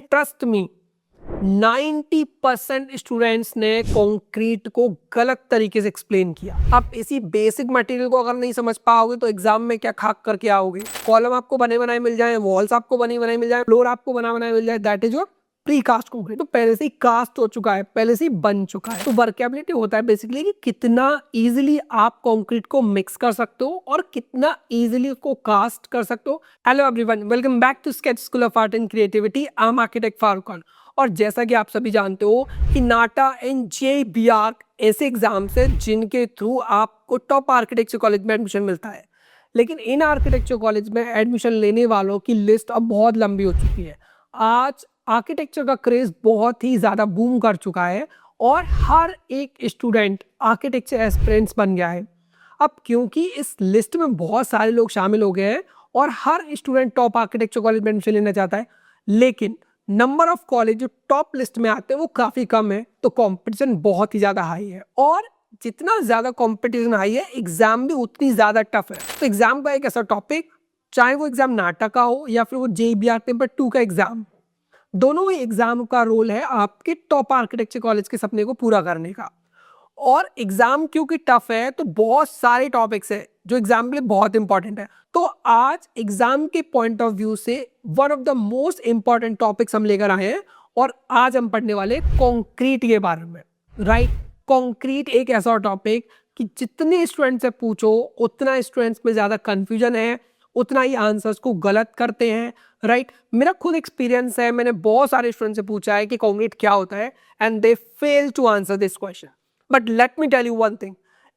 Trust me 90% students ने concrete को गलत तरीके से एक्सप्लेन किया। आप इसी बेसिक मटेरियल को अगर नहीं समझ पाओगे तो एग्जाम में क्या खाक करके आओगे। कॉलम आपको बने बनाए मिल जाए, वॉल्स आपको बने बनाए मिल जाए, फ्लोर आपको बना बनाए मिल जाए, that is your precast concrete. तो पहले से ही कास्ट हो चुका है, पहले से ही बन चुका है। तो वर्केबिलिटी होता है बेसिकली कि कितना इजीली आप कंक्रीट को मिक्स कर सकते हो और कितना इजीली उसको कास्ट कर सकते हो। Hello everyone, welcome back to sketch school of art and creativity. I am architect Farooq Khan. और जैसा कि आप सभी जानते हो कि नाटा एंड JBR ऐसे एग्जाम्स है जिनके थ्रू आपको टॉप आर्किटेक्चर कॉलेज में एडमिशन मिलता है। लेकिन इन आर्किटेक्चर कॉलेज में एडमिशन लेने वालों की लिस्ट अब बहुत लंबी हो चुकी है। आज आर्किटेक्चर का क्रेज बहुत ही ज़्यादा बूम कर चुका है और हर एक स्टूडेंट आर्किटेक्चर एस्पिरेंट्स बन गया है। अब क्योंकि इस लिस्ट में बहुत सारे लोग शामिल हो गए हैं और हर स्टूडेंट टॉप आर्किटेक्चर कॉलेज में एडमिशन लेना चाहता है, लेकिन नंबर ऑफ कॉलेज जो टॉप लिस्ट में आते हैं वो काफ़ी कम है। तो कंपटीशन बहुत ही ज़्यादा हाई है और जितना ज़्यादा कंपटीशन हाई है एग्जाम भी उतनी ज़्यादा टफ है। तो एग्जाम का एक ऐसा टॉपिक, चाहे वो एग्जाम नाटा का हो या फिर वो JBR पेपर 2 का एग्जाम, दोनों ही एग्जाम का रोल है आपके टॉप आर्किटेक्चर कॉलेज के सपने को पूरा करने का। और एग्जाम क्योंकि टफ है तो बहुत सारे टॉपिक्स है जो एग्जाम के लिए बहुत इंपॉर्टेंट है। तो आज एग्जाम के पॉइंट ऑफ व्यू से one of the most important topics हम लेकर आए हैं और आज हम पढ़ने वाले कंक्रीट के बारे में। राइट, कंक्रीट एक ऐसा टॉपिक कि जितने स्टूडेंट से पूछो उतना स्टूडेंट्स में ज्यादा कंफ्यूजन है, उतना ही आंसर्स को गलत करते हैं। राइट, मेरा खुद एक्सपीरियंस है, मैंने बहुत सारे स्टूडेंट से पूछा है कि कंक्रीट क्या होता है and they fail to answer this question. But let me tell you one thing.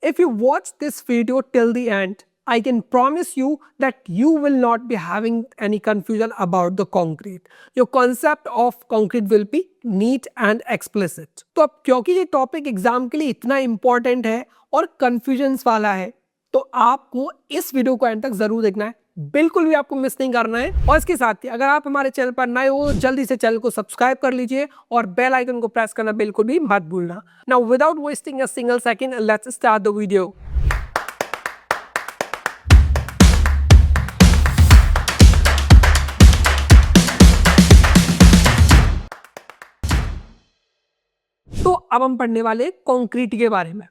If you watch this video till the end, I can promise you that you will not be having any confusion about the concrete. Your concept of concrete will be neat and explicit. तो अब क्योंकि ये topic exam के लिए इतना important है और confusions वाला है, तो आपको इस वीडियो को एंड तक जरूर देखना है, बिल्कुल भी आपको मिस नहीं करना है। और इसके साथ ही अगर आप हमारे चैनल पर नए हो जल्दी से चैनल को सब्सक्राइब कर लीजिए और बेल आइकन को प्रेस करना बिल्कुल भी मत भूलना। Now without wasting a single second, let's start the video. तो अब हम पढ़ने वाले कंक्रीट के बारे में।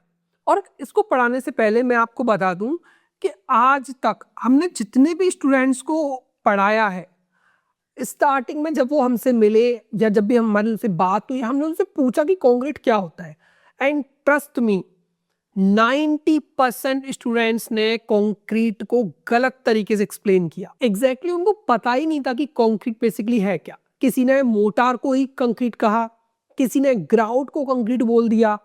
और इसको पढ़ाने से पहले मैं आपको बता दूं कि आज तक हमने जितने भी स्टूडेंट्स को पढ़ाया है, स्टार्टिंग में जब वो हमसे मिले या जब भी हमारे उनसे बात हुई, हमने उनसे पूछा कि कंक्रीट क्या होता है। एंड ट्रस्ट मी 90% स्टूडेंट्स ने कंक्रीट को गलत तरीके से एक्सप्लेन किया। एग्जैक्टली उनको पता ही नहीं था कि कंक्रीट बेसिकली है क्या। किसी ने मोटार को ही कंक्रीट कहा, किसी ने ग्राउट को कंक्रीट बोल दिया,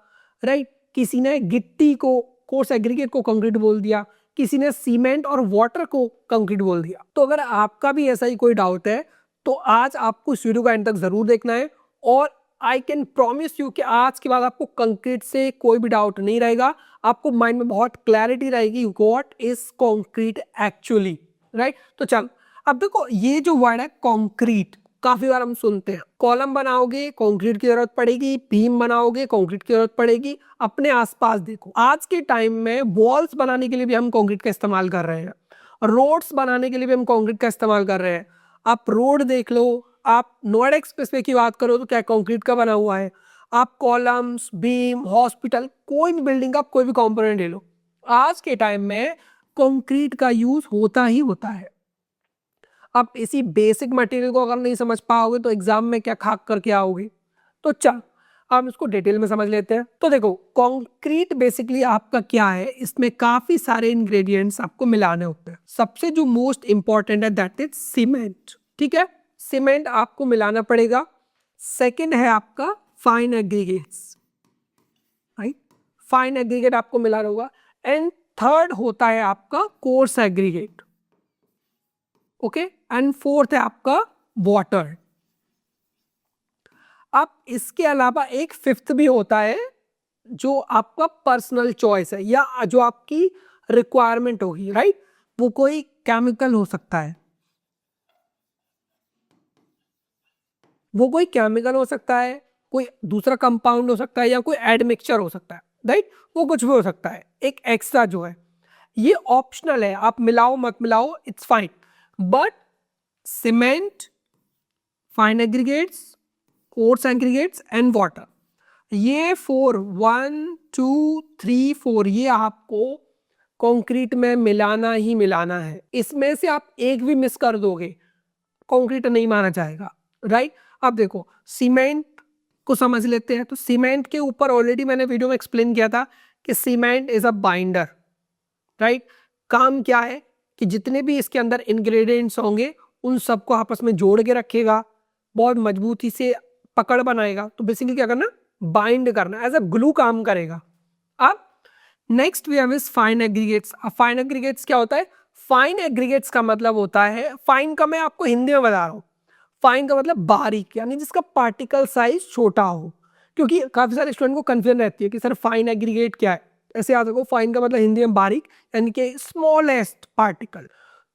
राइट, किसी ने गिट्टी को, कोर्स एग्रीगेट को कंक्रीट बोल दिया, किसी ने सीमेंट और वाटर को कंक्रीट बोल दिया। तो अगर आपका भी ऐसा ही कोई डाउट है तो आज आपको इस वीडियो का एंड तक जरूर देखना है और आई कैन प्रॉमिस यू कि आज के बाद आपको कंक्रीट से कोई भी डाउट नहीं रहेगा। आपको माइंड में बहुत क्लैरिटी रहेगी what is concrete actually. Right, तो चल अब देखो, ये जो वर्ड है कंक्रीट काफी बार हम सुनते हैं। कॉलम बनाओगे कंक्रीट की जरूरत पड़ेगी, बीम बनाओगे कंक्रीट की जरूरत पड़ेगी। अपने आसपास देखो, आज के टाइम में वॉल्स बनाने के लिए भी हम कंक्रीट का इस्तेमाल कर रहे हैं, रोड्स बनाने के लिए भी हम कंक्रीट का इस्तेमाल कर रहे हैं। आप रोड देख लो, आप नोएडा एक्सप्रेसवे की बात करो तो क्या कंक्रीट का बना हुआ है। आप कॉलम्स, बीम, हॉस्पिटल, कोई भी बिल्डिंग का कोई भी कंपोनेंट ले लो, आज के टाइम में कंक्रीट का यूज होता ही होता है। आप इसी बेसिक मटेरियल को अगर नहीं समझ पाओगे तो एग्जाम में क्या खाक करके आओगे। तो चल हम इसको डिटेल में समझ लेते हैं। तो देखो, कंक्रीट बेसिकली आपका क्या है, इसमें काफी सारे इंग्रेडिएंट्स आपको मिलाने होते हैं। सबसे जो मोस्ट इंपॉर्टेंट है दैट इज सीमेंट। ठीक है, सीमेंट आपको मिलाना पड़ेगा। सेकंड है आपका fine aggregates, right, fine aggregate आपको मिलाना होगा। एंड थर्ड होता है आपका coarse aggregate, okay, and fourth है आपका वाटर। अब इसके अलावा एक फिफ्थ भी होता है जो आपका पर्सनल चॉइस है या जो आपकी रिक्वायरमेंट होगी। राइट, वो कोई केमिकल हो सकता है, वो कोई केमिकल हो सकता है, कोई दूसरा कंपाउंड हो सकता है या कोई एडमिक्सचर हो सकता है। राइट, वो कुछ भी हो सकता है। एक एक्स्ट्रा जो है ये ऑप्शनल है, आप मिलाओ मत मिलाओ it's fine, but cement, fine aggregates, course aggregates and water. ये 4 1 2 3 4 ये आपको कंक्रीट में मिलाना ही मिलाना है। इसमें से आप एक भी मिस कर दोगे कंक्रीट नहीं माना जाएगा, राइट। अब देखो सीमेंट को समझ लेते हैं। तो सीमेंट के ऊपर ऑलरेडी मैंने वीडियो में एक्सप्लेन किया था कि cement is a binder, right. काम क्या है कि जितने भी इसके अंदर इंग्रेडिएंट्स होंगे उन सबको आपस में जोड़ के रखेगा, बहुत मजबूती से पकड़ बनाएगा। तो बेसिकली क्या करना, बाइंड करना, एज अ ग्लू काम करेगा। अब next we have is fine aggregates. अब फाइन एग्रीगेट्स क्या होता है? फाइन एग्रीगेट्स का मतलब होता है, फाइन का मैं आपको हिंदी में बता रहा हूँ, फाइन का मतलब बारीक, यानी जिसका पार्टिकल साइज छोटा हो। क्योंकि काफी सारे स्टूडेंट को कंफ्यूजन रहती है कि सर फाइन एग्रीगेट क्या है। ऐसे याद रखो, फाइन का मतलब हिंदी में बारीक, यानी कि स्मॉलेस्ट पार्टिकल।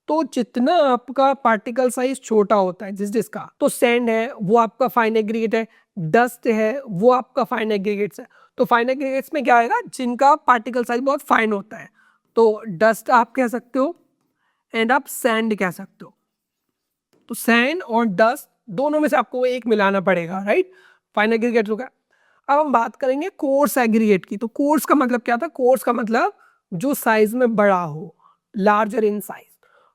तो जितना आपका पार्टिकल साइज छोटा होता है जिसका, तो सैंड है वो आपका फाइन एग्रीगेट है, डस्ट है वो आपका फाइन एग्रीगेट्स है। तो फाइन एग्रीगेट्स में क्या आएगा? जिनका पार्टिकल साइज बहुत फाइन होता है। तो डस्ट आप कह सकते हो एंड आप सैंड कह सकते हो। तो सैंड और डस्ट दोनों में से आपको एक मिलाना पड़ेगा, राइट। फाइन एग्रीगेट हो गया। अब हम बात करेंगे कोर्स एग्रीगेट की। तो कोर्स का मतलब क्या था? कोर्स का मतलब जो साइज में बड़ा हो, लार्जर इन साइज।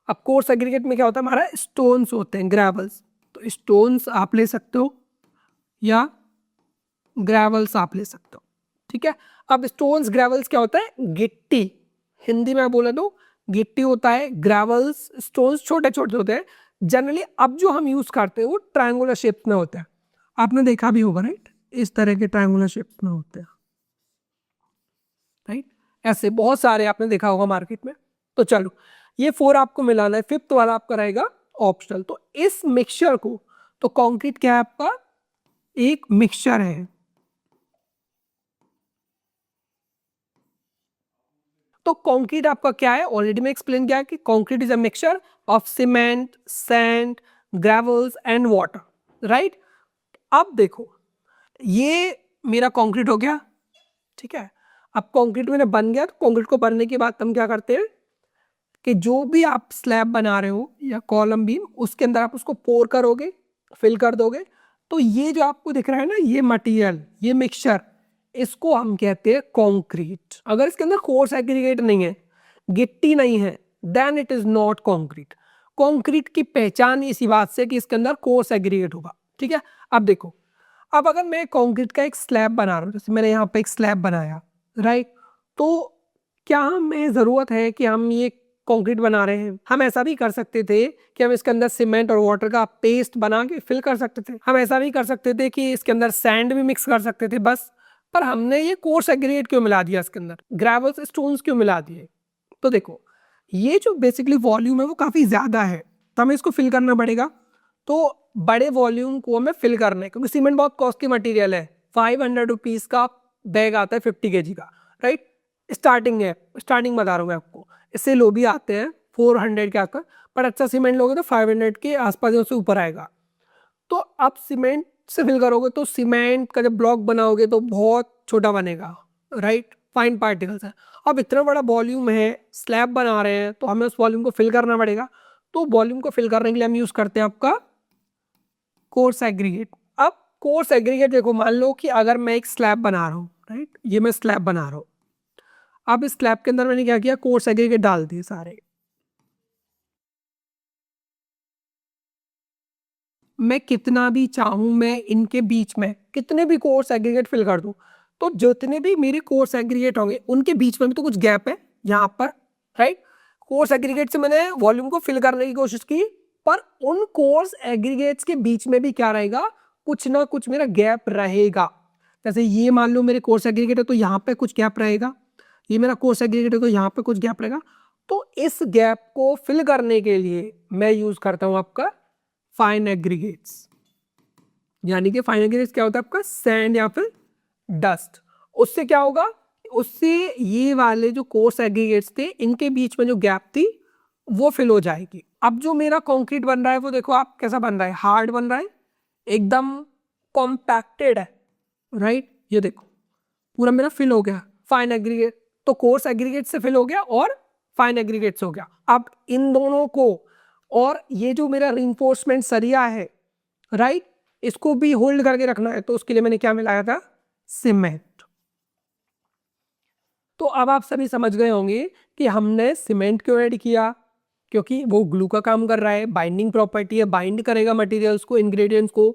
अब कोर्स एग्रीगेट में क्या होता है? हमारा स्टोन्स होते हैं, ग्रेवल्स। तो स्टोन्स आप ले सकते हो या ग्रेवल्स आप ले सकते हो, ठीक है। अब स्टोन्स ग्रेवल्स क्या होता है? गिट्टी, हिंदी में बोला तो गिट्टी होता है। ग्रेवल्स स्टोन्स छोटे छोटे होते हैं। जनरली अब जो हम यूज करते हैं वो ट्रायंगुलर शेप में होता है। आपने देखा भी होगा, राइट, इस तरह के ट्रायंगुलर शेप में होते हैं, राइट। ऐसे बहुत सारे आपने देखा होगा मार्केट में। तो चलो ये 4 आपको मिलाना है, 5th वाला आपका रहेगा ऑप्शनल। तो इस मिक्सचर को, तो कंक्रीट क्या है आपका? एक मिक्सचर है। तो कंक्रीट आपका क्या है? ऑलरेडी मैं एक्सप्लेन किया कि concrete is a mixture of cement, sand, gravels and water, right. अब देखो ये मेरा कंक्रीट हो गया, ठीक है। अब कंक्रीट मैंने बन गया। तो कंक्रीट को बनने के बाद हम क्या करते हैं कि जो भी आप स्लैब बना रहे हो या कॉलम बीम, उसके अंदर आप उसको पोर करोगे, फिल कर दोगे। तो ये जो आपको दिख रहा है ना, ये मटेरियल, ये मिक्सचर, इसको हम कहते हैं कंक्रीट। अगर इसके अंदर कोर्स एग्रीगेट नहीं है, गिट्टी नहीं है, then it is not concrete. Concrete की पहचान इसी बात से कि इसके अंदर कोर्स एग्रीगेट होगा, ठीक है। अब देखो, अब अगर मैं कंक्रीट का एक स्लैब बना रहा हूँ, जैसे मैंने यहाँ पे एक स्लैब बनाया, राइट। तो क्या हमें जरूरत है कि हम ये कंक्रीट बना रहे हैं? हम ऐसा भी कर सकते थे कि हम इसके अंदर सीमेंट और वाटर का पेस्ट बना के फिल कर सकते थे। हम ऐसा भी कर सकते थे कि इसके अंदर सैंड भी मिक्स कर सकते थे, बस। पर हमने ये कोर्स एग्रीगेट क्यों मिला दिया इसके अंदर? ग्रेवल्स स्टोन्स क्यों मिला दिए? तो देखो, ये जो बेसिकली वॉल्यूम है वो काफी ज्यादा है, तो हमें इसको फिल करना पड़ेगा। तो बड़े वॉल्यूम को हमें फिल करना है, क्योंकि सीमेंट बहुत कॉस्टली मटेरियल है। 500 रुपीज का बैग आता है 50 kg का, राइट। स्टार्टिंग है, स्टार्टिंग बता रहा हूँ मैं आपको। इससे लो भी आते हैं 400 के आसपास, पर अच्छा सीमेंट लोगे तो 500 के आसपास उससे ऊपर आएगा। तो आप सीमेंट से फिल करोगे तो सीमेंट का जब ब्लॉक बनाओगे तो बहुत छोटा बनेगा, राइट, फाइन पार्टिकल्स है। अब इतना बड़ा वॉल्यूम है, स्लैब बना रहे हैं, तो हमें उस वॉल्यूम को फिल करना पड़ेगा। तो वॉल्यूम को फिल करने के लिए हम यूज करते हैं आपका कोर्स एग्रीगेट। अब कोर्स एग्रीगेट देखो, मान लो कि अगर मैं एक स्लैब बना रहा हूँ, राइट, ये मैं स्लैब बना रहा हूँ। अब इस स्लैब के अंदर मैंने क्या किया? कोर्स एग्रीगेट डाल दिए सारे। मैं कितना भी चाहूं, मैं इनके बीच में कितने भी कोर्स एग्रीगेट फिल कर दूं, तो जितने भी मेरे कोर्स एग्रीगेट होंगे उनके बीच में भी तो कुछ गैप है यहाँ पर, राइट। कोर्स एग्रीगेट से मैंने वॉल्यूम को फिल करने की कोशिश की, पर उन कोर्स एग्रीगेट्स के बीच में भी क्या रहेगा? कुछ ना कुछ मेरा गैप रहेगा। जैसे ये मान लो मेरे कोर्स एग्रीगेट है तो यहाँ पे कुछ गैप रहेगा, ये मेरा कोर्स एग्रीगेट है तो यहाँ पे कुछ गैप रहेगा। तो इस गैप को फिल करने के लिए मैं यूज करता हूँ आपका फाइन एग्रीगेट्स। यानी कि फाइन एग्रीगेट्स क्या होता है? आपका सैंड या फिर डस्ट। उससे क्या होगा? उससे ये वाले जो कोर्स एग्रीगेट्स थे, इनके बीच में जो गैप थी वो फिल हो जाएगी। अब जो मेरा कंक्रीट बन रहा है वो देखो आप कैसा बन रहा है, हार्ड बन रहा है, एकदम कॉम्पैक्टेड है, राइट। ये देखो पूरा मेरा फिल हो गया फाइन एग्रीगेट। तो कोर्स एग्रीगेट से फिल हो गया और फाइन एग्रीगेट से हो गया। अब इन दोनों को, और ये जो मेरा रिइंफोर्समेंट सरिया है, राइट, इसको भी होल्ड करके रखना है, तो उसके लिए मैंने क्या मिलाया था, सीमेंट। तो अब आप सभी समझ गए होंगे कि हमने सीमेंट क्यों ऐड किया, क्योंकि वो ग्लू का काम कर रहा है, बाइंडिंग प्रॉपर्टी है, बाइंड करेगा मटेरियल्स को, इंग्रेडिएंट्स को।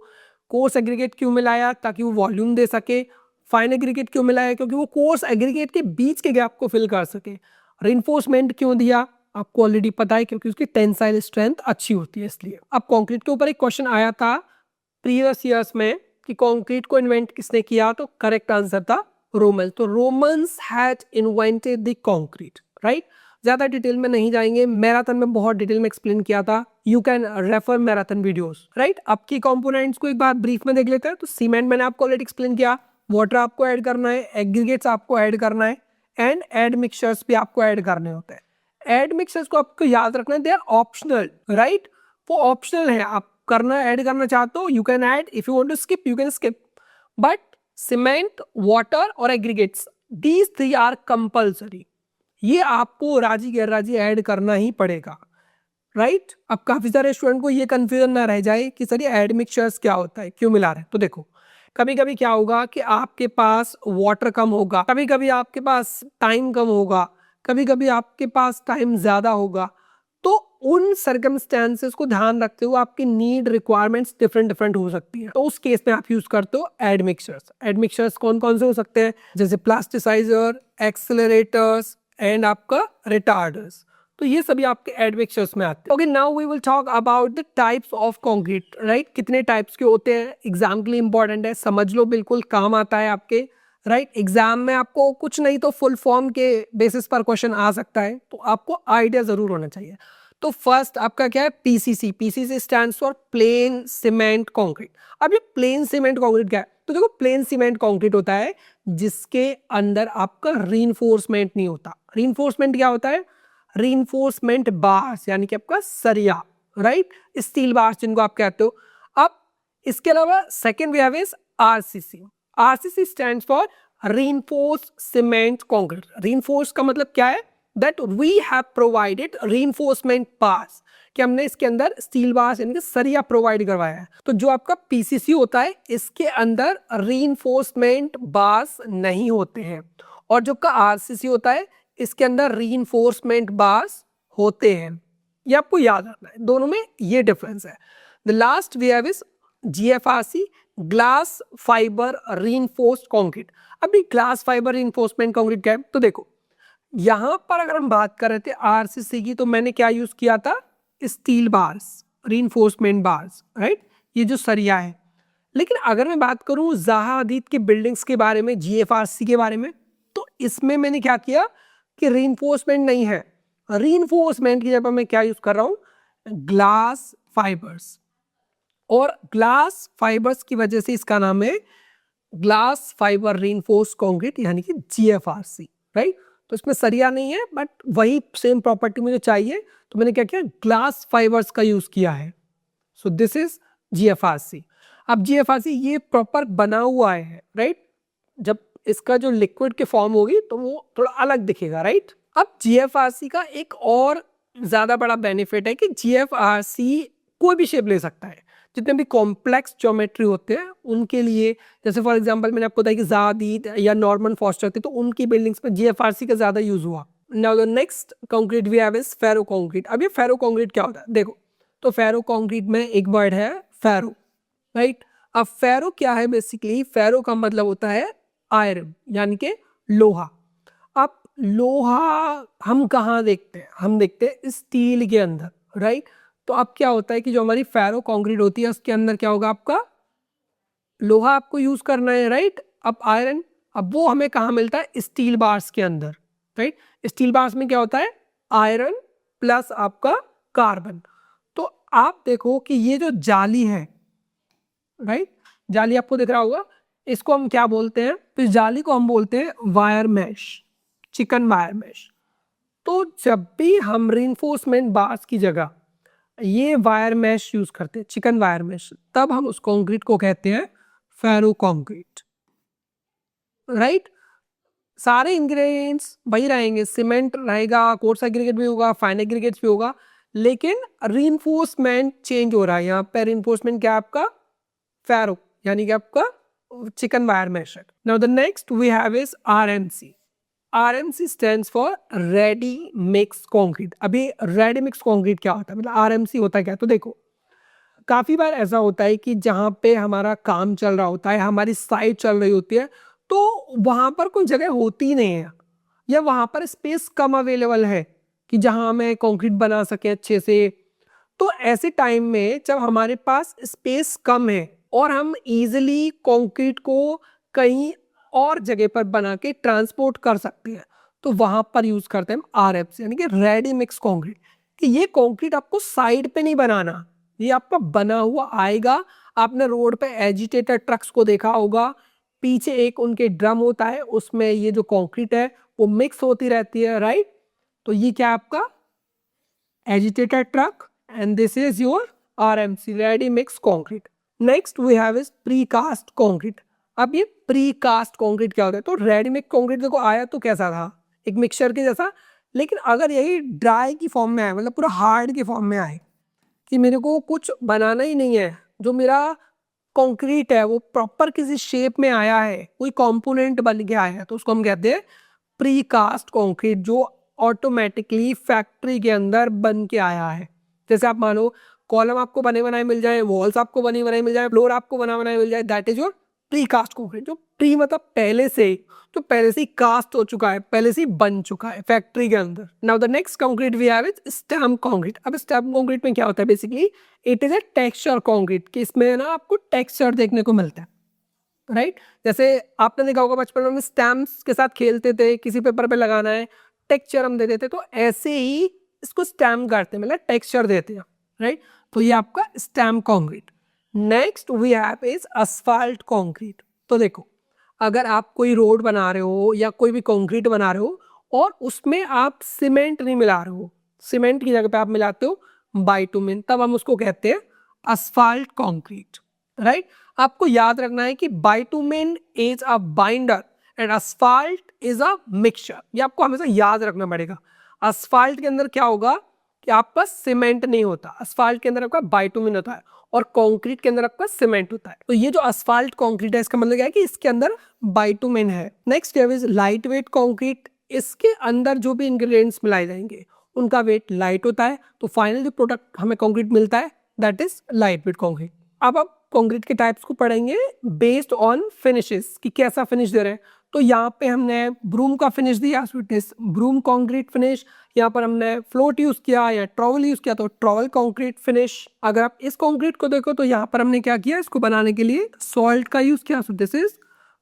कोर्स एग्रीगेट क्यों मिलाया, ताकि वो वॉल्यूम दे सके। फाइन एग्रीगेट क्यों मिलाया, क्योंकि वो कोर्स एग्रीगेट के बीच के गैप को फिल कर सके। रिइंफोर्समेंट क्यों दिया, आपको ऑलरेडी पता है, क्योंकि उसकी टेंसाइल स्ट्रेंथ अच्छी होती है इसलिए। अब कंक्रीट के ऊपर एक क्वेश्चन आया था प्रीवियस ईयर्स में कि कंक्रीट को इन्वेंट किसने किया, तो करेक्ट आंसर था रोमन्स। तो Romans had invented the concrete, right. ज्यादा डिटेल में नहीं जाएंगे, मैराथन में बहुत डिटेल में एक्सप्लेन किया था, you can refer marathon videos, right. अब की कंपोनेंट्स को एक बार ब्रीफ में देख लेते हैं। तो सीमेंट मैंने आपको ऑलरेडी एक्सप्लेन किया, वाटर आपको ऐड करना है, एग्रीगेट्स आपको ऐड करना है, एंड एड मिक्सचर्स भी आपको ऐड करने होते हैं। एड मिक्सचर्स को आपको याद रखना है, दे आर ऑप्शनल, राइट। वो ऑप्शनल है, आप करना ऐड करना चाहते हो you can add, if you want to skip you can skip, but cement, water और aggregates, these three are compulsory. ये आपको राजी गैर राजी ऐड करना ही पड़ेगा, राइट। अब काफी सारे स्टूडेंट को ये कंफ्यूजन ना रह जाए कि सर ये एड मिक्सचर्स क्या होता है, क्यों मिला रहे हैं। तो देखो, कभी कभी क्या होगा कि आपके पास वाटर कम होगा, कभी कभी आपके पास टाइम कम होगा, कभी कभी आपके पास टाइम ज्यादा होगा। तो उन सर्कमस्टेंसेस को ध्यान रखते हुए आपकी नीड रिक्वायरमेंट्स डिफरेंट डिफरेंट हो सकती है। तो उस केस में आप यूज करते हो एड मिक्सचर्स। एड मिक्सचर्स कौन कौन से हो सकते हैं, जैसे प्लास्टिसाइजर, एक्सेलरेटर्स एंड आपका रिटार्डर्स। तो ये सभी आपके एड मिक्सचर्स में आते हैं। Okay, now we will talk about the types of concrete, right. कितने टाइप्स के होते हैं, एग्जाम के लिए इंपॉर्टेंट है, समझ लो, बिल्कुल काम आता है आपके, राइट। एग्जाम में आपको कुछ नहीं तो फुल फॉर्म के बेसिस पर क्वेश्चन आ सकता है, तो आपको आइडिया जरूर होना चाहिए। तो फर्स्ट आपका क्या है, PCC. PCC stands for plane cement concrete. अब ये प्लेन सीमेंट कंक्रीट क्या है, तो देखो प्लेन सीमेंट कंक्रीट होता है जिसके अंदर आपका रीइंफोर्समेंट नहीं होता। रीइंफोर्समेंट क्या होता है, रीइंफोर्समेंट बार्स, यानी कि आपका सरिया, राइट, स्टील बार्स जिनको आप कहते हो। अब इसके अलावा second we have is RCC. RCC stands for reinforced cement concrete. Reinforce का मतलब क्या है, that we have provided reinforcement bars, कि हमने इसके अंदर स्टील बार्स यानी कि सरिया प्रोवाइड करवाया है। तो जो आपका पीसीसी होता है इसके अंदर रीइंफोर्समेंट बार्स नहीं होते हैं, और जो का आरसीसी होता है इसके अंदर रीइंफोर्समेंट बार्स होते हैं। ये आपको याद रखना है, दोनों में ये डिफरेंस है। The last we have is GFRC, glass fibre reinforced concrete. अभी ग्लास फाइबर रीइंफोर्समेंट कंक्रीट क्या है, तो देखो यहां पर अगर हम बात कर रहे थे आरसीसी की, तो मैंने क्या यूज किया था, steel bars, reinforcement bars, right, ये जो सरिया है। लेकिन अगर मैं बात करूं ज़ाहा हदीद की बिल्डिंग्स के बारे में, जीएफआरसी के बारे में, तो इसमें मैंने क्या किया कि रीइंफोर्समेंट नहीं है, रीइंफोर्समेंट की जगह मैं क्या यूज कर रहा हूं, ग्लास फाइबर्स। और ग्लास फाइबर्स की वजह से इसका नाम है ग्लास फाइबर रीइंफोर्स्ड कंक्रीट, यानी कि जीएफआरसी, राइट। तो इसमें सरिया नहीं है, बट वही सेम प्रॉपर्टी मुझे चाहिए, तो मैंने क्या किया, ग्लास फाइबर्स का यूज किया है। So this is GFRC. अब जीएफआरसी ये प्रॉपर बना हुआ है, राइट। जब इसका जो लिक्विड के फॉर्म होगी तो वो थोड़ा अलग दिखेगा, राइट। अब जीएफआरसी का एक और ज्यादा बड़ा बेनिफिट है कि जीएफआरसी कोई भी शेप ले सकता है। जितने भी कॉम्प्लेक्स ज्योमेट्री होते हैं उनके लिए, जैसे फॉर एग्जांपल मैंने आपको बताया कि ज़ादीद या नॉर्मन फॉस्टर थे, तो उनकी बिल्डिंग्स में जीएफआरसी का ज्यादा यूज हुआ। Now the next concrete we have is ferro concrete. अब ये फेरो कंक्रीट क्या होता है, देखो, तो फेरो कंक्रीट में एक वर्ड है फेरो, राइट। अब फेरो क्या है, बेसिकली फेरो का मतलब होता है आयरन, यानी कि लोहा। अब लोहा हम कहाँ देखते हैं, हम देखते हैं स्टील के अंदर, राइट। तो अब क्या होता है कि जो हमारी फेरो कंक्रीट होती है उसके अंदर क्या होगा, आपका लोहा आपको यूज करना है, राइट। अब आयरन, अब वो हमें कहाँ मिलता है, स्टील बार्स के अंदर, राइट। स्टील बार्स में क्या होता है, आयरन प्लस आपका कार्बन। तो आप देखो कि ये जो जाली है, राइट, जाली आपको दिख रहा होगा, इसको हम क्या बोलते हैं, तो इस जाली को हम बोलते हैं wire mesh, chicken wire mesh. तो जब भी हम रीइंफोर्समेंट बार्स की जगह ये वायर मैश यूज करते हैं, चिकन वायर मैश, तब हम उस कंक्रीट को कहते हैं फेरो कंक्रीट, राइट। सारे इंग्रेडिएंट्स वही रहेंगे, सीमेंट रहेगा, कोर्स एग्रीगेट भी होगा, फाइन एग्रीगेट्स भी होगा, लेकिन रीइंफोर्समेंट चेंज हो रहा है। यहाँ पे रीइंफोर्समेंट क्या है आपका, फैरो यानी कि आपका चिकन वायर मेश है। Now the next we have is RMC. RMC stands for ready mix concrete. अभी रेडी मिक्स कंक्रीट क्या होता है, मतलब आरएमसी होता है क्या? तो देखो काफी बार ऐसा होता है कि जहाँ पे हमारा काम चल रहा होता है, हमारी साइट चल रही होती है, तो वहां पर कोई जगह होती नहीं है या वहां पर स्पेस कम अवेलेबल है कि जहां हमें कंक्रीट बना सके अच्छे से। तो ऐसे टाइम में जब हमारे पास स्पेस कम है और हम इजीली कंक्रीट को कहीं और जगह पर बना के ट्रांसपोर्ट कर सकते हैं, तो वहां पर यूज करते हैं आरएफसी यानी कि रेडी मिक्स कंक्रीट। कि ये कंक्रीट आपको साइड पे नहीं बनाना, ये आपका बना हुआ आएगा। आपने रोड पे एजिटेटर ट्रक्स को देखा होगा, पीछे एक उनके ड्रम होता है, उसमें ये जो कंक्रीट है वो मिक्स होती रहती है, राइट। तो ये क्या है आपका agitator truck and this is your RMC ready mix concrete. Next we have is precast concrete. अब ये प्रीकास्ट कंक्रीट क्या होता है? तो रेडी मिक्स कंक्रीट देखो आया तो कैसा था, एक मिक्सचर के जैसा, लेकिन अगर यही ड्राई की फॉर्म में आए, मतलब पूरा हार्ड की फॉर्म में आए कि मेरे को कुछ बनाना ही नहीं है, जो मेरा कंक्रीट है वो प्रॉपर किसी शेप में आया है, कोई कंपोनेंट बन के आया है, तो उसको हम कहते हैं प्रीकास्ट कंक्रीट, जो ऑटोमेटिकली फैक्ट्री के अंदर बन के आया है। जैसे आप मानो कॉलम आपको बने बनाए मिल जाए, वॉल्स आपको बने बनाए मिल जाए, फ्लोर आपको बना बनाए मिल जाए, that is your precast concrete. जो प्री मतलब पहले से ही कास्ट हो चुका है, पहले से ही बन चुका है फैक्ट्री के अंदर। Now the next concrete we have is stamp concrete. अब स्टैम्प कंक्रीट में क्या होता है? Basically it is a texture concrete, कि इसमें ना आपको टेक्सचर देखने को मिलता है, राइट। जैसे आपने देखा होगा बचपन में हम स्टैम्प्स के साथ खेलते थे, किसी पेपर पे लगाना है टेक्सचर हम दे देते, तो ऐसे ही इसको स्टैम्प करते हैं, मतलब टेक्सचर देते हैं, राइट। तो ये आपका stamp concrete. Next we have is asphalt concrete. तो देखो अगर आप कोई रोड बना रहे हो या कोई भी कंक्रीट बना रहे हो और उसमें आप सीमेंट नहीं मिला रहे हो, सीमेंट की जगह पे आप मिलाते हो बाइटुमिन, तब हम उसको कहते हैं असफाल्ट कंक्रीट, राइट। आपको याद रखना है कि bitumen is a binder and asphalt is a mixture, ये आपको हमेशा याद रखना पड़ेगा। असफाल्ट के अंदर क्या होगा कि आपका सीमेंट नहीं होता, असफाल्ट के अंदर आपका बाइटुमिन होता है और कंक्रीट के अंदर आपका सीमेंट होता है। तो ये जो असफाल्ट कंक्रीट है इसका मतलब क्या है कि इसके अंदर बाइटुमिन है। Next is light weight concrete. इसके अंदर जो भी इंग्रेडिएंट्स मिलाए जाएंगे उनका वेट लाइट होता है, तो फाइनल जो प्रोडक्ट हमें कंक्रीट मिलता है that is light weight concrete. अब आप कंक्रीट के टाइप्स को पढ़ेंगे बेस्ड ऑन फिनिशेस, कि कैसा फिनिश दे रहे हैं। तो यहाँ पे हमने ब्रूम का फिनिश दिया, स्वीटनेस ब्रूम कंक्रीट फिनिश। यहाँ पर हमने फ्लोट यूज किया या ट्रॉवल यूज किया, तो ट्रॉवल कंक्रीट फिनिश। अगर आप इस कंक्रीट को देखो तो यहाँ पर हमने क्या किया, इसको बनाने के लिए सॉल्ट का यूज किया, सो this is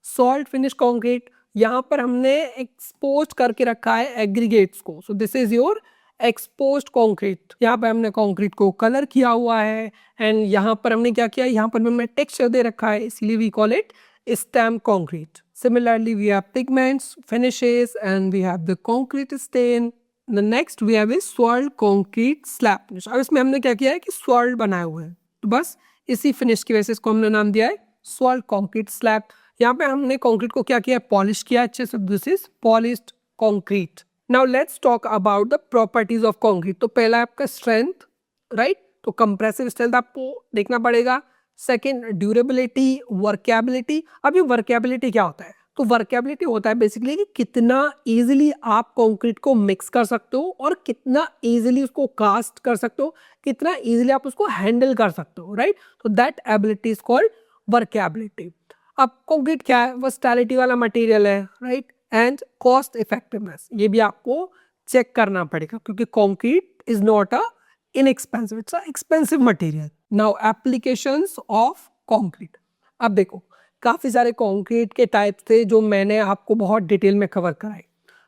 salt finish concrete. यहाँ पर हमने एक्सपोज करके रखा है एग्रीगेट्स को, सो this is your exposed concrete. यहाँ पर हमने कंक्रीट को कलर किया हुआ है एंड यहाँ पर हमने क्या किया, यहाँ पर हमने टेक्सचर दे रखा है, इसीलिए we call it stamp concrete. Similarly, we have pigments, finishes, and we have the concrete stain. The next we have is swirled concrete slab finish. अब इसमें हमने क्या किया है कि swirled बनाए हुए हैं, तो बस इसी फिनिश की वजह से इसको हमने नाम दिया है swirled concrete slab। यहाँ पे हमने कंक्रीट को क्या किया है, पॉलिश किया अच्छे से, this is polished concrete. Now let's talk about the properties of concrete. तो पहला आपका स्ट्रेंथ, राइट, तो कंप्रेसिव स्ट्रेंथ आपको देखना पड़ेगा। Second durability, workability. अब ये वर्केबिलिटी क्या होता है? तो वर्केबिलिटी होता है बेसिकली कि कितना इजीली आप कंक्रीट को मिक्स कर सकते हो और कितना इजीली उसको कास्ट कर सकते हो, कितना इजीली आप उसको हैंडल कर सकते हो, राइट। तो that ability is called workability. अब कंक्रीट क्या है, वर्सटैलिटी वाला मटेरियल है, राइट, एंड कॉस्ट इफेक्टिवनेस, ये भी आपको चेक करना पड़ेगा क्योंकि concrete is not a inexpensive, it's a expensive material. Now applications of concrete. अब देखो काफी सारे कंक्रीट के टाइप्स थे जो मैंने आपको बहुत डिटेल में कवर कराए,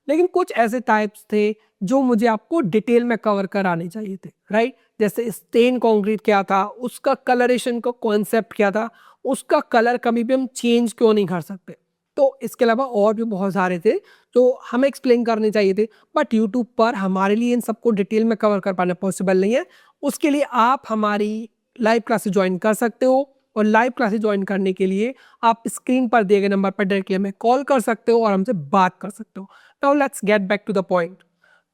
लेकिन कुछ ऐसे टाइप्स थे जो मुझे आपको डिटेल में कवर कराने चाहिए थे, राइट। जैसे स्टेन कंक्रीट क्या था, उसका कलरेशन का कॉन्सेप्ट क्या था, उसका कलर कभी भी हम चेंज क्यों नहीं कर सकते। तो इसके अलावा और भी बहुत सारे थे जो हमें एक्सप्लेन करने चाहिए थे, बट यूट्यूब पर हमारे लिए इन सबको डिटेल में कवर कर पाना पॉसिबल नहीं है। उसके लिए आप हमारी लाइव क्लासेस ज्वाइन कर सकते हो और लाइव क्लासेस ज्वाइन करने के लिए आप स्क्रीन पर दिए गए नंबर पर डायरेक्टली हमें कॉल कर सकते हो और हमसे बात कर सकते हो। Now let's get back to the point.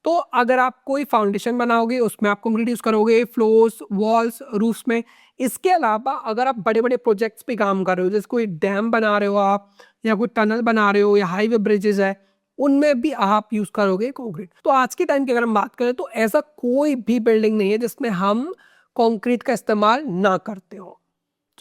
तो अगर आप कोई फाउंडेशन बनाओगे उसमें आप कंक्रीट यूज करोगे, फ्लोर्स, वॉल्स, रूफ्स में। इसके अलावा अगर आप बड़े बड़े प्रोजेक्ट्स पे काम कर रहे हो, जैसे कोई डैम बना रहे हो आप, या कोई टनल बना रहे हो, या हाईवे ब्रिजेस है, उनमें भी आप यूज करोगे कंक्रीट। तो आज के टाइम की अगर हम बात करें तो ऐसा कोई भी बिल्डिंग नहीं है जिसमें हम कंक्रीट का इस्तेमाल ना करते हो।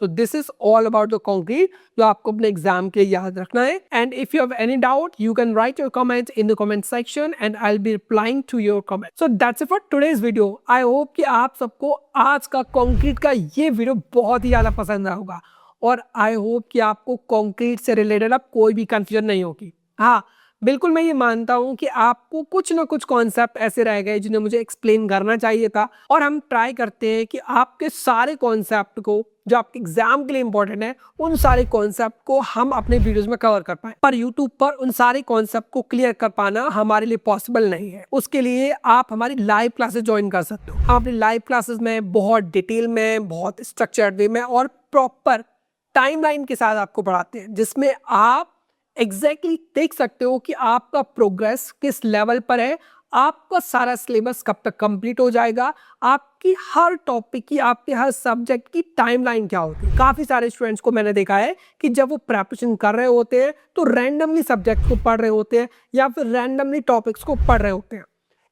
So this is all about the concrete जो आपको अपने एग्जाम के लिए याद रखना है। And if you have any doubt, you can write your comments in the comment section and I'll be replying to your comments. So that's it for today's video. I hope कि आप सबको आज का concrete का ये video बहुत ही ज़्यादा पसंद आया होगा, और I hope कि आपको concrete से रिलेटेड अब कोई भी कंफ्यूजन नहीं होगी। हाँ, बिल्कुल मैं ये मानता हूँ कि आपको कुछ ना कुछ कॉन्सेप्ट ऐसे रह गए जिन्हें मुझे एक्सप्लेन करना चाहिए था, और हम ट्राई करते हैं कि आपके सारे कॉन्सेप्ट को जो आपके एग्जाम के लिए इंपॉर्टेंट है, उन सारे कॉन्सेप्ट को हम अपने वीडियोस में कवर कर पाए। पर यूट्यूब पर उन सारे कॉन्सेप्ट को क्लियर कर पाना हमारे लिए पॉसिबल नहीं है। उसके लिए आप हमारी लाइव क्लासेस ज्वाइन कर सकते हो। हम अपनी लाइव क्लासेस में बहुत डिटेल में, बहुत स्ट्रक्चर्ड वे में और प्रॉपर टाइमलाइन के साथ आपको पढ़ाते हैं, जिसमें आप एग्जैक्टली देख सकते हो कि आपका प्रोग्रेस किस लेवल पर है, आपका सारा सिलेबस कब तक कंप्लीट हो जाएगा, आपकी हर टॉपिक की, आपके हर सब्जेक्ट की टाइमलाइन क्या होती है। काफी सारे स्टूडेंट्स को मैंने देखा है कि जब वो प्रिपरेशन कर रहे होते हैं तो रैंडमली सब्जेक्ट को पढ़ रहे होते हैं या फिर रैंडमली टॉपिक्स को पढ़ रहे होते हैं।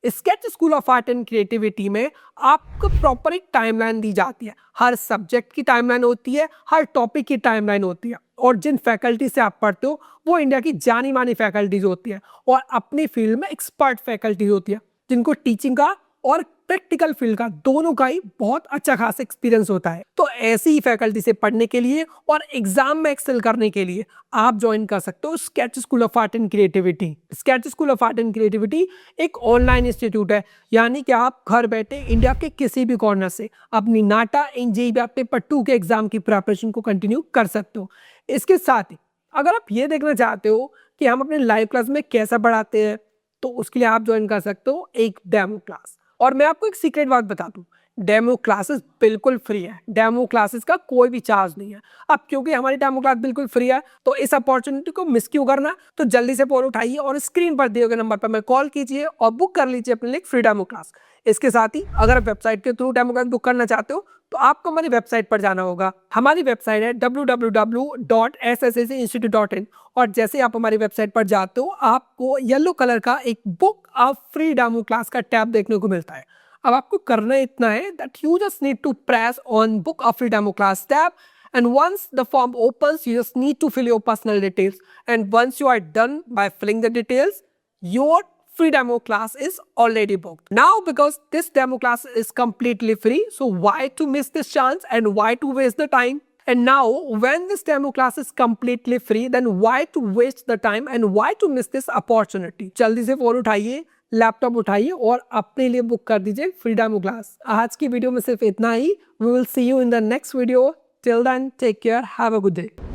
Sketch school of art and creativity में आपको प्रॉपर एक टाइमलाइन दी जाती है। हर सब्जेक्ट की टाइमलाइन होती है, हर टॉपिक की टाइमलाइन होती है, और जिन फैकल्टी से आप पढ़ते हो वो इंडिया की जानी मानी फैकल्टीज होती है, और अपनी फील्ड में एक्सपर्ट फैकल्टी होती है, जिनको टीचिंग का और प्रैक्टिकल फील्ड का दोनों का ही बहुत अच्छा खासा एक्सपीरियंस होता है। तो ऐसी ही फैकल्टी से पढ़ने के लिए और एग्जाम में एक्सेल करने के लिए आप ज्वाइन कर सकते हो sketch school of art and creativity. Sketch school of art and creativity एक ऑनलाइन इंस्टीट्यूट है, यानी कि आप घर बैठे इंडिया के किसी भी कॉर्नर से अपनी नाटा NJE पेपर 2 के एग्जाम की प्रिपरेशन को कंटिन्यू कर सकते हो। इसके साथ ही अगर आप ये देखना चाहते हो कि हम अपने लाइव क्लास में कैसा पढ़ाते हैं, तो उसके लिए आप ज्वाइन कर सकते हो एक डेमो क्लास। और मैं आपको एक सीक्रेट बात बता दूं, डेमो क्लासेस बिल्कुल फ्री है। डेमो क्लासेस का कोई भी चार्ज नहीं है। अब क्योंकि हमारी डेमो क्लास बिल्कुल फ्री है, तो इस अपॉर्चुनिटी को मिस क्यों करना। तो जल्दी से फोन उठाइए और स्क्रीन पर दिए गए नंबर पर मैं कॉल कीजिए और बुक कर लीजिए अपने लिए फ्री डेमो क्लास। इसके साथ ही अगर आप वेबसाइट के थ्रू डेमो क्लास बुक करना चाहते हो तो आपको हमारी वेबसाइट पर जाना होगा। हमारी वेबसाइट है www.sssinstitute.in, और जैसे आप हमारी वेबसाइट पर जाते हो आपको येलो कलर का एक book of free demo class का टैब देखने को मिलता है। अब आपको करना इतना है that you just need to press on book of free demo class tab, and once the form opens you just need to fill your personal details, and once you are done by filling the details, your free demo class is already booked. Now because this demo class is completely free, so why to miss this chance and why to waste the time? And now when this demo class is completely free, then why to waste the time and why to miss this opportunity? जल्दी से phone उठाइए, laptop उठाइए और अपने लिए book कर दीजिए free demo class. आज की वीडियो में सिर्फ इतना ही। We will see you in the next video. Till then, take care. Have a good day.